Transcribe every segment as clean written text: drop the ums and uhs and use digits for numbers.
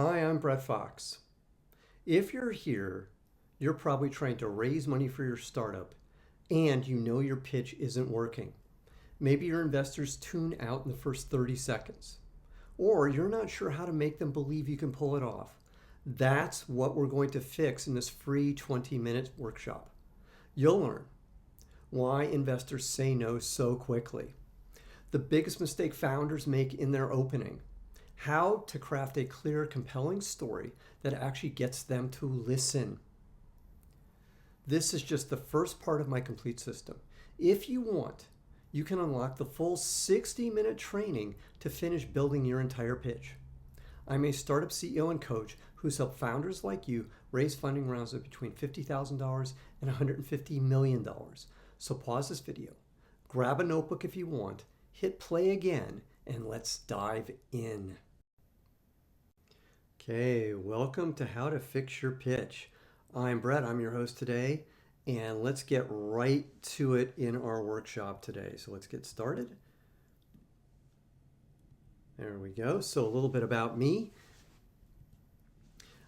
Hi, I'm Brett Fox. If you're here, you're probably trying to raise money for your startup and you know your pitch isn't working. Maybe your investors tune out in the first 30 seconds, or you're not sure how to make them believe you can pull it off. That's what we're going to fix in this free 20-minute workshop. You'll learn why investors say no so quickly, the biggest mistake founders make in their opening, how to craft a clear, compelling story that actually gets them to listen. This is just the first part of my complete system. If you want, you can unlock the full 60-minute training to finish building your entire pitch. I'm a startup CEO and coach who's helped founders like you raise funding rounds of between $50,000 and $150 million. So pause this video, grab a notebook if you want, hit play again, and let's dive in. Okay, welcome to How to Fix Your Pitch. I'm Brett, I'm your host today, and let's get right to it in our workshop today. So let's get started. There we go. So a little bit about me.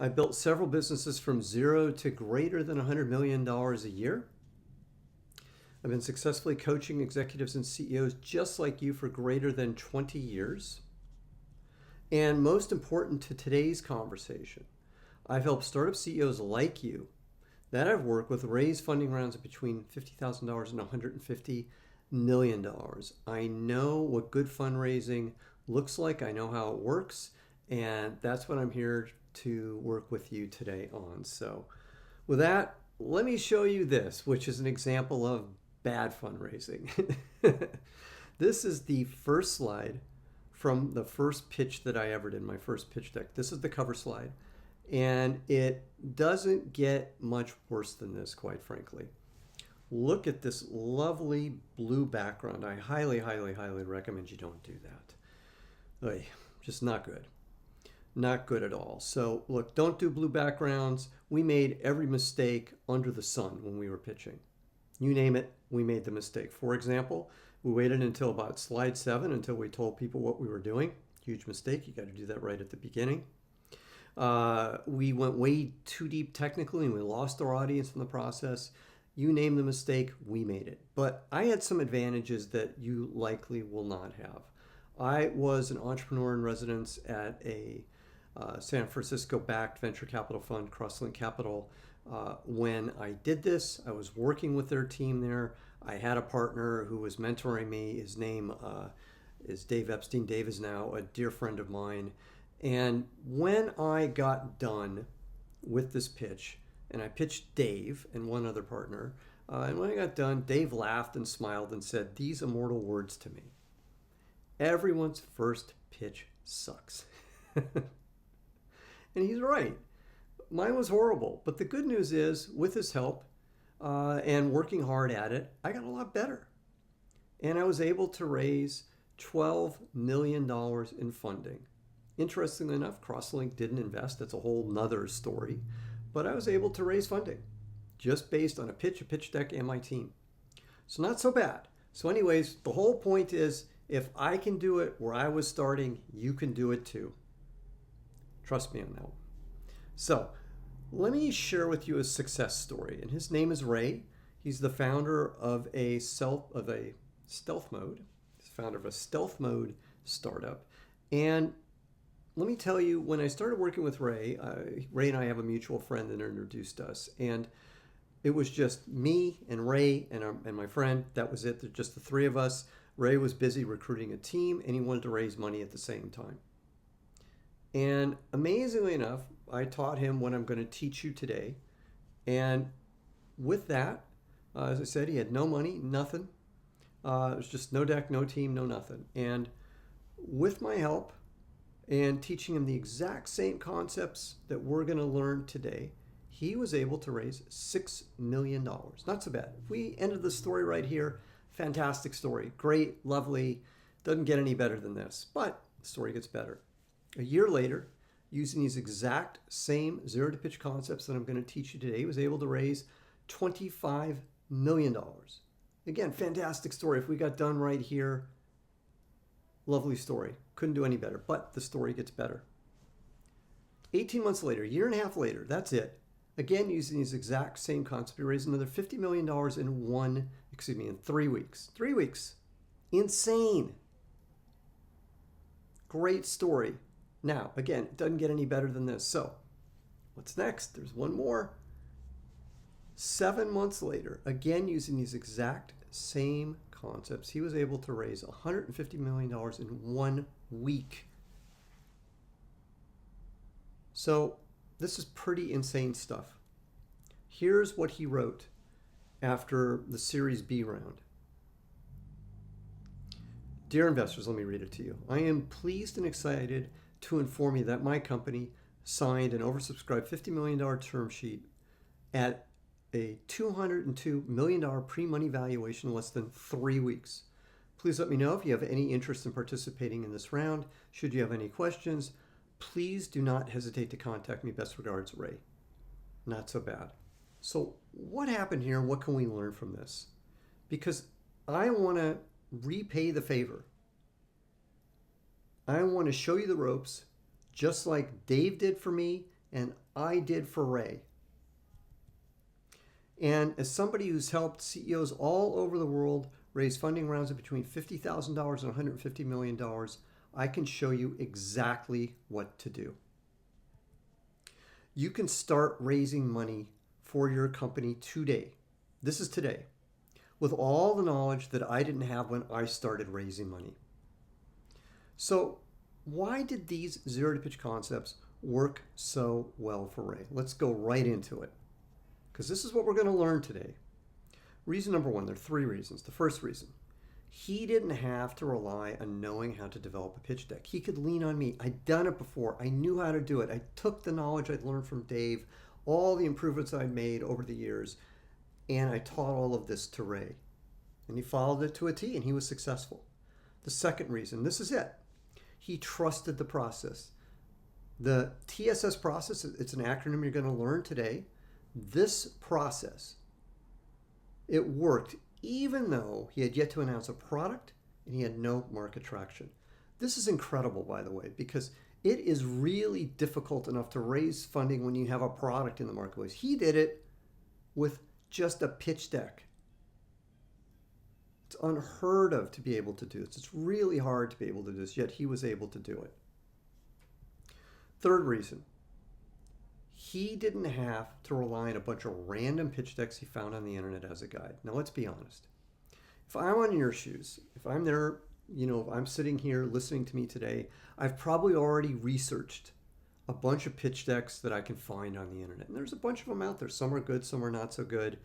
I built several businesses from zero to greater than $100 million a year. I've been successfully coaching executives and CEOs just like you for greater than 20 years. And most important to today's conversation, I've helped startup CEOs like you that I've worked with raise funding rounds of between $50,000 and $150 million. I know what good fundraising looks like. I know how it works. And that's what I'm here to work with you today on. So with that, let me show you this, which is an example of bad fundraising. This is the first slide from the first pitch that I ever did, my first pitch deck. This is the cover slide. And it doesn't get much worse than this, quite frankly. Look at this lovely blue background. I highly, highly, highly recommend you don't do that. Oy, just not good. Not good at all. So look, don't do blue backgrounds. We made every mistake under the sun when we were pitching. You name it, we made the mistake. For example, we waited until about slide 7 until we told people what we were doing. Huge mistake. You got to do that right at the beginning. We went way too deep technically and we lost our audience in the process. You name the mistake, we made it. But I had some advantages that you likely will not have. I was an entrepreneur in residence at a San Francisco-backed venture capital fund, Crosslink Capital. When I did this, I was working with their team there. I had a partner who was mentoring me. His name is Dave Epstein. Dave is now a dear friend of mine. And when I got done with this pitch, and I pitched Dave and one other partner, and when I got done, Dave laughed and smiled and said these immortal words to me: "Everyone's first pitch sucks." And he's right. Mine was horrible, but the good news is, with his help and working hard at it, I got a lot better. And I was able to raise $12 million in funding. Interestingly enough, Crosslink didn't invest. That's a whole nother story. But I was able to raise funding just based on a pitch deck, and my team. So not so bad. So anyways, the whole point is, if I can do it where I was starting, you can do it too. Trust me on that one. So let me share with you a success story. And his name is Ray. He's the founder of a stealth mode. He's the founder of a stealth mode startup. And let me tell you, when I started working with Ray, Ray and I have a mutual friend that introduced us. And it was just me and Ray and my friend. That was it. Just the three of us. Ray was busy recruiting a team and he wanted to raise money at the same time. And amazingly enough, I taught him what I'm going to teach you today. And with that, as I said, he had no money, nothing. It was just no deck, no team, no nothing. And with my help and teaching him the exact same concepts that we're going to learn today, he was able to raise $6 million. Not so bad. If we ended the story right here, fantastic story. Great, lovely. Doesn't get any better than this, but the story gets better. A year later, using these exact same zero to pitch concepts that I'm going to teach you today, he was able to raise $25 million. Again, fantastic story. If we got done right here, lovely story. Couldn't do any better, but the story gets better. 18 months later, a year and a half later, that's it. Again, using these exact same concept, he raised another $50 million in 3 weeks. 3 weeks. Insane. Great story. Now, again, it doesn't get any better than this. So, what's next? There's one more. 7 months later, again using these exact same concepts, he was able to raise $150 million in 1 week. So this is pretty insane stuff. Here's what he wrote after the Series B round. Dear investors, let me read it to you. I am pleased and excited to inform you that my company signed an oversubscribed $50 million term sheet at a $202 million pre-money valuation in less than 3 weeks. Please let me know if you have any interest in participating in this round. Should you have any questions, please do not hesitate to contact me. Best regards, Ray. Not so bad. So what happened here and what can we learn from this? Because I want to repay the favor. I want to show you the ropes just like Dave did for me and I did for Ray. And as somebody who's helped CEOs all over the world raise funding rounds of between $50,000 and $150 million, I can show you exactly what to do. You can start raising money for your company today. This is today, with all the knowledge that I didn't have when I started raising money. So why did these zero to pitch concepts work so well for Ray? Let's go right into it, because this is what we're going to learn today. Reason number one, there are 3 reasons. The first reason, he didn't have to rely on knowing how to develop a pitch deck. He could lean on me. I'd done it before. I knew how to do it. I took the knowledge I'd learned from Dave, all the improvements I'd made over the years, and I taught all of this to Ray. And he followed it to a T, and he was successful. The second reason, this is it. He trusted the process. The TSS process, it's an acronym you're going to learn today. This process, it worked even though he had yet to announce a product and he had no market traction. This is incredible, by the way, because it is really difficult enough to raise funding when you have a product in the marketplace. He did it with just a pitch deck. It's unheard of to be able to do this. It's really hard to be able to do this, yet he was able to do it. Third reason, he didn't have to rely on a bunch of random pitch decks he found on the internet as a guide. Now, let's be honest. If I'm on your shoes, if I'm there, if I'm sitting here listening to me today, I've probably already researched a bunch of pitch decks that I can find on the internet. And there's a bunch of them out there. Some are good, some are not so good.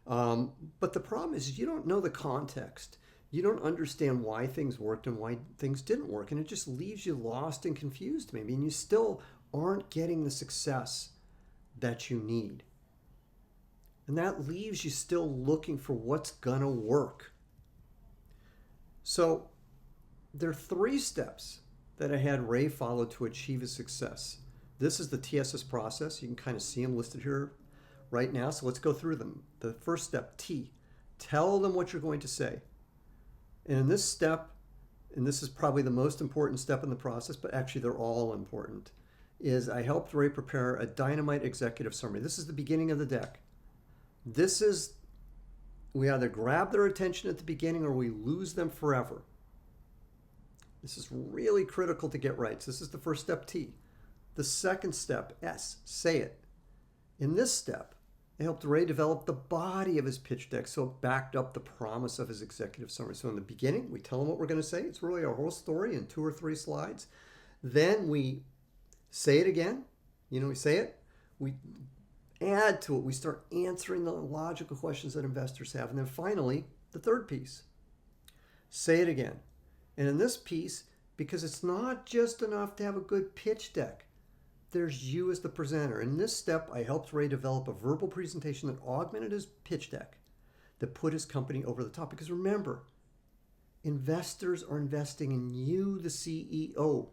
But the problem is you don't know the context. You don't understand why things worked and why things didn't work. And it just leaves you lost and confused maybe. And you still aren't getting the success that you need. And that leaves you still looking for what's gonna work. So there are 3 steps that I had Ray follow to achieve his success. This is the TSS process. You can kind of see them listed here right now. So let's go through them. The first step, T, tell them what you're going to say. And in this step, and this is probably the most important step in the process, but actually they're all important, is I helped Ray prepare a dynamite executive summary. This is the beginning of the deck. This is, we either grab their attention at the beginning or we lose them forever. This is really critical to get right. So this is the first step, T. The second step, S, say it. In this step, I helped Ray develop the body of his pitch deck so it backed up the promise of his executive summary. So in the beginning, we tell him what we're going to say. It's really our whole story in 2 or 3 slides. Then we say it again. We say it. We add to it. We start answering the logical questions that investors have. And then finally, the third piece. Say it again. And in this piece, because it's not just enough to have a good pitch deck, there's you as the presenter. In this step, I helped Ray develop a verbal presentation that augmented his pitch deck, that put his company over the top. Because remember, investors are investing in you, the CEO.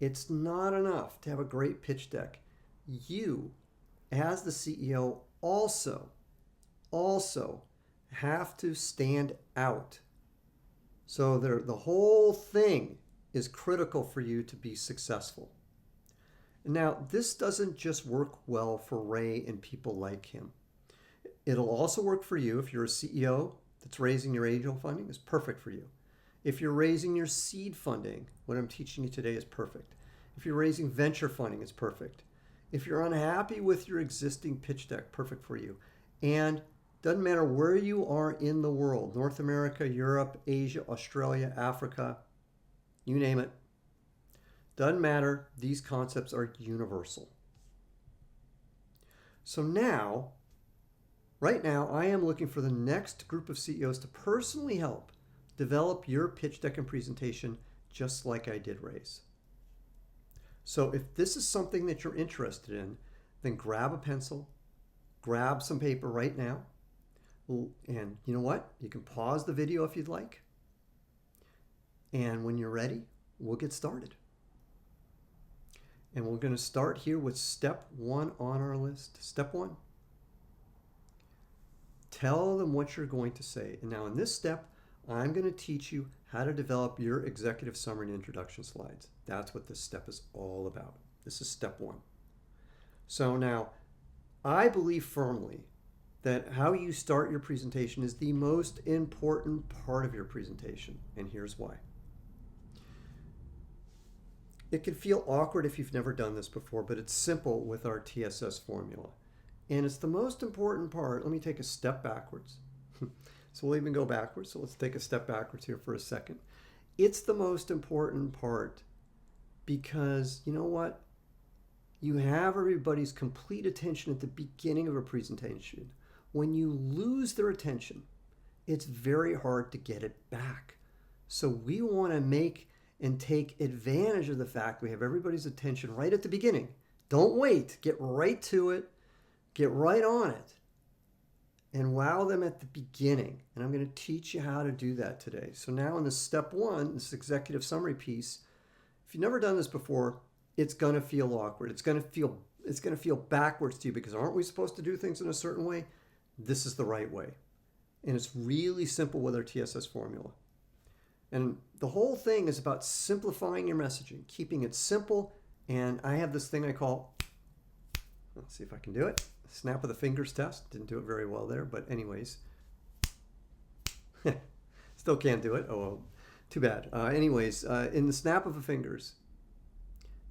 It's not enough to have a great pitch deck. You, as the CEO, also have to stand out. So the whole thing is critical for you to be successful. Now, this doesn't just work well for Ray and people like him. It'll also work for you if you're a CEO that's raising your angel funding. It's perfect for you. If you're raising your seed funding, what I'm teaching you today is perfect. If you're raising venture funding, it's perfect. If you're unhappy with your existing pitch deck, perfect for you. And doesn't matter where you are in the world, North America, Europe, Asia, Australia, Africa, you name it. Doesn't matter. These concepts are universal. So now, right now, I am looking for the next group of CEOs to personally help develop your pitch deck and presentation just like I did Ray's. So if this is something that you're interested in, then grab a pencil, grab some paper right now, and you know what? You can pause the video if you'd like. And when you're ready, we'll get started. And we're going to start here with step 1 on our list. Step 1. Tell them what you're going to say. And now in this step, I'm going to teach you how to develop your executive summary and introduction slides. That's what this step is all about. This is step 1. So now, I believe firmly that how you start your presentation is the most important part of your presentation. And here's why. It can feel awkward if you've never done this before, but it's simple with our TSS formula. And it's the most important part. Let me take a step backwards. So we'll even go backwards. So let's take a step backwards here for a second. It's the most important part because you know what? You have everybody's complete attention at the beginning of a presentation. When you lose their attention, it's very hard to get it back. So we want to make and take advantage of the fact we have everybody's attention right at the beginning. Don't wait. Get right to it. Get right on it. And wow them at the beginning. And I'm going to teach you how to do that today. So now in this step 1, this executive summary piece, if you've never done this before, it's going to feel awkward. It's going to feel backwards to you because aren't we supposed to do things in a certain way? This is the right way. And it's really simple with our TSS formula. And the whole thing is about simplifying your messaging, keeping it simple. And I have this thing I call, let's see if I can do it. Snap of the fingers test. Didn't do it very well there, but anyways. Still can't do it. Oh, well, too bad. In the snap of the fingers,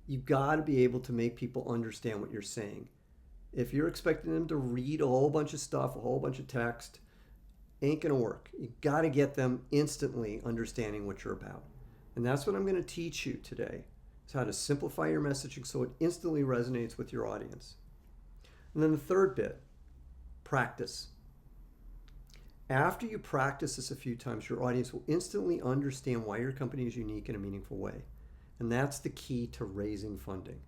you've got to be able to make people understand what you're saying. If you're expecting them to read a whole bunch of stuff, a whole bunch of text, ain't going to work. You got to get them instantly understanding what you're about. And that's what I'm going to teach you today, is how to simplify your messaging so it instantly resonates with your audience. And then the third bit, practice. After you practice this a few times, your audience will instantly understand why your company is unique in a meaningful way. And that's the key to raising funding.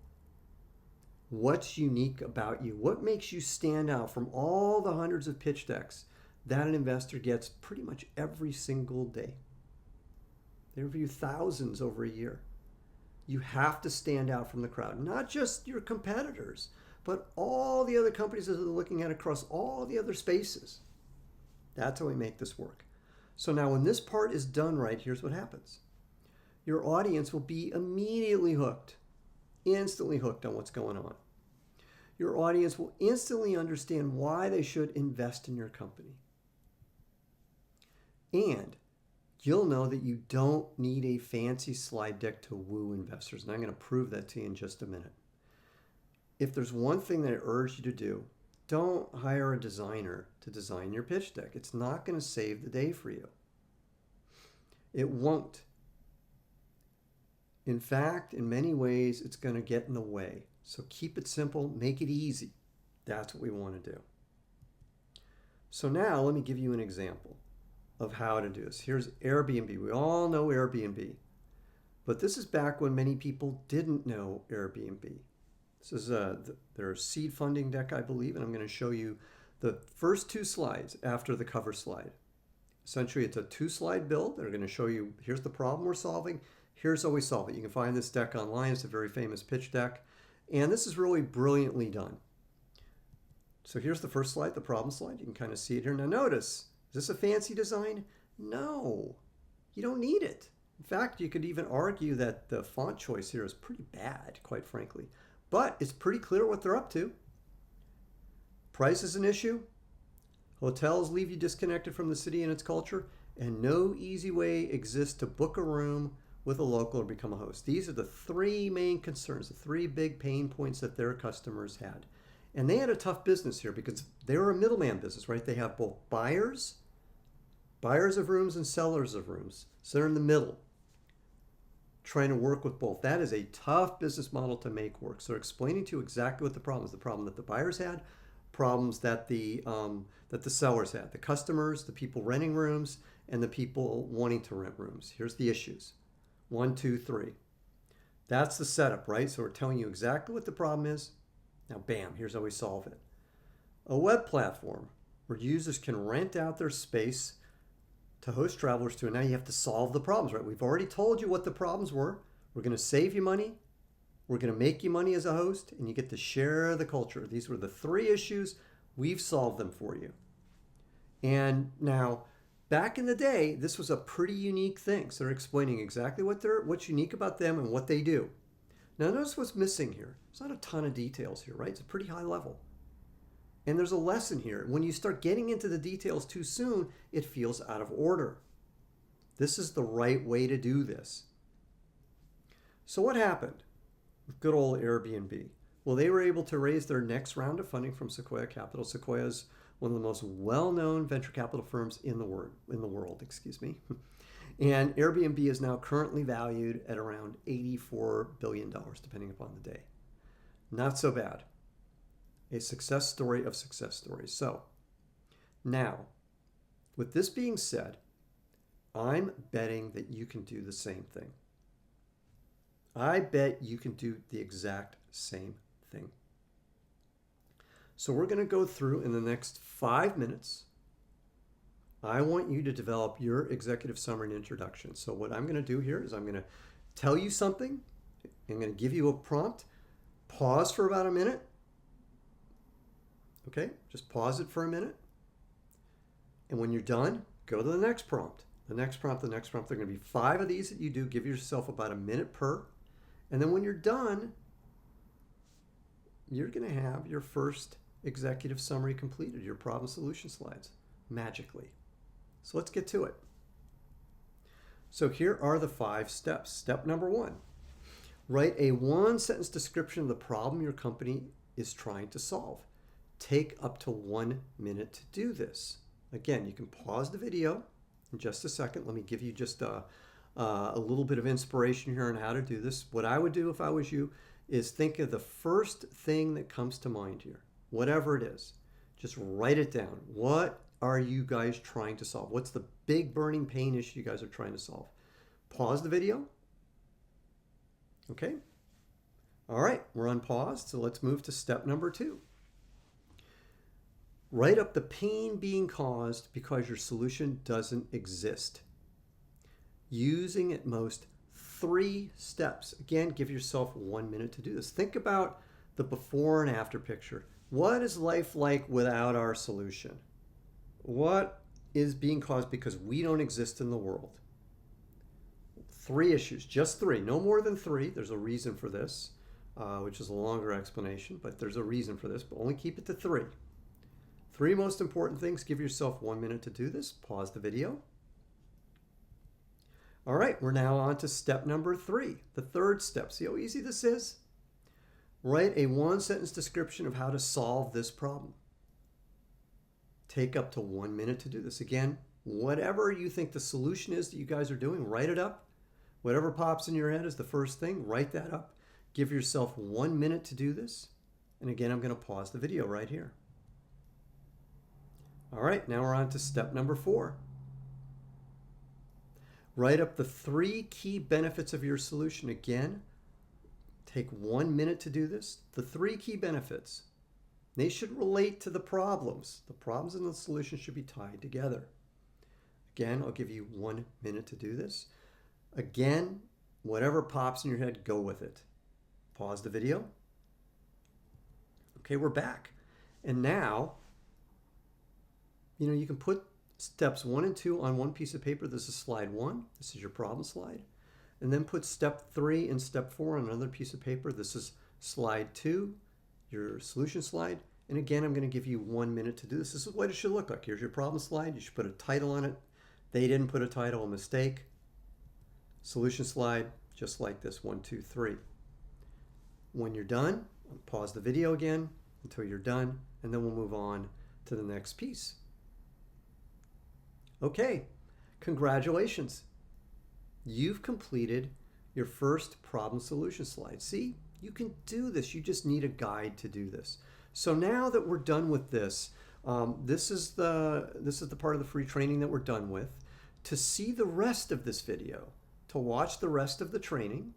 What's unique about you? What makes you stand out from all the hundreds of pitch decks that an investor gets pretty much every single day? They review thousands over a year. You have to stand out from the crowd, not just your competitors, but all the other companies that they're looking at across all the other spaces. That's how we make this work. So now when this part is done right, here's what happens. Your audience will be immediately hooked, instantly hooked on what's going on. Your audience will instantly understand why they should invest in your company. And you'll know that you don't need a fancy slide deck to woo investors. And I'm going to prove that to you in just a minute. If there's one thing that I urge you to do, don't hire a designer to design your pitch deck. It's not going to save the day for you. It won't. In fact, in many ways, it's going to get in the way. So keep it simple, make it easy. That's what we want to do. So now let me give you an example of how to do this. Here's Airbnb. We all know Airbnb. But this is back when many people didn't know Airbnb. This is their seed funding deck, I believe, and I'm going to show you the first 2 slides after the cover slide. Essentially, it's a 2-slide build. They're going to show you, here's the problem we're solving. Here's how we solve it. You can find this deck online. It's a very famous pitch deck. And this is really brilliantly done. So here's the first slide, the problem slide. You can kind of see it here. Now notice, is this a fancy design? No, you don't need it. In fact, you could even argue that the font choice here is pretty bad, quite frankly. but it's pretty clear what they're up to. Price is an issue. Hotels leave you disconnected from the city and its culture, and no easy way exists to book a room with a local or become a host. These are the three main concerns, the three big pain points that their customers had. And they had a tough business here because they were a middleman business, right? They have both buyers of rooms and sellers of rooms. So they're in the middle, trying to work with both. That is a tough business model to make work. So they're explaining to you exactly what the problem that the buyers had, problems that the sellers had, the customers, the people renting rooms, and the people wanting to rent rooms. Here's the issues. 1, 2, 3. That's the setup, right? So we're telling you exactly what the problem is. Now, bam, here's how we solve it. A web platform where users can rent out their space to host travelers to, and now you have to solve the problems, right? We've already told you what the problems were. We're going to save you money. We're going to make you money as a host, and you get to share the culture. These were the three issues. We've solved them for you. And now, back in the day, this was a pretty unique thing. So they're explaining exactly what's unique about them and what they do. Now notice what's missing here. There's not a ton of details here, right? It's a pretty high level. And there's a lesson here. When you start getting into the details too soon, it feels out of order. This is the right way to do this. So what happened with good old Airbnb? Well, they were able to raise their next round of funding from Sequoia Capital. Sequoia is one of the most well-known venture capital firms in the world. And Airbnb is now currently valued at around $84 billion, depending upon the day. Not so bad. A success story of success stories. So now, with this being said, I'm betting that you can do the same thing. I bet you can do the exact same thing. So we're going to go through in the next 5 minutes. I want you to develop your executive summary and introduction. So what I'm going to do here is I'm going to tell you something. I'm going to give you a prompt. Pause for about a minute. Okay, just pause it for a minute. And when you're done, go to the next prompt. The next prompt. There are going to be 5 of these that you do. Give yourself about a minute per. And then when you're done, you're going to have your first executive summary completed, your problem solution slides, magically. So let's get to it. So here are the 5 steps. Step number 1, write a 1-sentence description of the problem your company is trying to solve. Take up to 1 minute to do this. Again, you can pause the video in just a second. Let me give you just a little bit of inspiration here on how to do this. What I would do if I was you is think of the first thing that comes to mind here, whatever it is. Just write it down. What are you guys trying to solve? What's the big burning pain issue you guys are trying to solve? Pause the video. Okay. All right, we're on pause. So let's move to step number 2. Write up the pain being caused because your solution doesn't exist. Using at most 3 steps. Again, give yourself 1 minute to do this. Think about the before and after picture. What is life like without our solution? What is being caused because we don't exist in the world? 3 issues, just 3, no more than 3. There's a reason for this, which is a longer explanation, but there's a reason for this, but only keep it to 3. 3 most important things. Give yourself 1 minute to do this. Pause the video. All right, we're now on to step number 3, the 3rd step. See how easy this is? Write a 1-sentence description of how to solve this problem. Take up to 1 minute to do this. Again, whatever you think the solution is that you guys are doing, write it up. Whatever pops in your head is the first thing, write that up. Give yourself 1 minute to do this. And again, I'm going to pause the video right here. All right, now we're on to step number 4. Write up the 3 key benefits of your solution. Again, take 1 minute to do this. The 3 key benefits. They should relate to the problems. The problems and the solution should be tied together. Again, I'll give you 1 minute to do this. Again, whatever pops in your head, go with it. Pause the video. Okay, we're back. And now, you can put steps 1 and 2 on one piece of paper. This is slide 1. This is your problem slide. And then put step 3 and step 4 on another piece of paper. This is Slide 2, your solution slide. And again, I'm going to give you 1 minute to do this. This is what it should look like. Here's your problem slide. You should put a title on it. They didn't put a title, a mistake. Solution slide, just like this, 1, 2, 3. When you're done, pause the video again until you're done, and then we'll move on to the next piece. Okay, congratulations. You've completed your first problem solution slide. See, you can do this. You just need a guide to do this. So now that we're done with this, this is the part of the free training that we're done with. To see the rest of this video, to watch the rest of the training,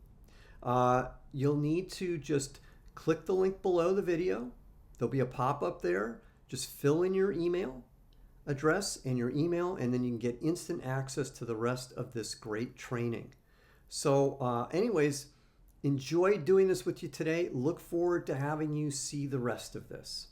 you'll need to just click the link below the video. There'll be a pop-up there. Just fill in your email address and your email, and then you can get instant access to the rest of this great training. So anyways, enjoy doing this with you today. Look forward to having you see the rest of this.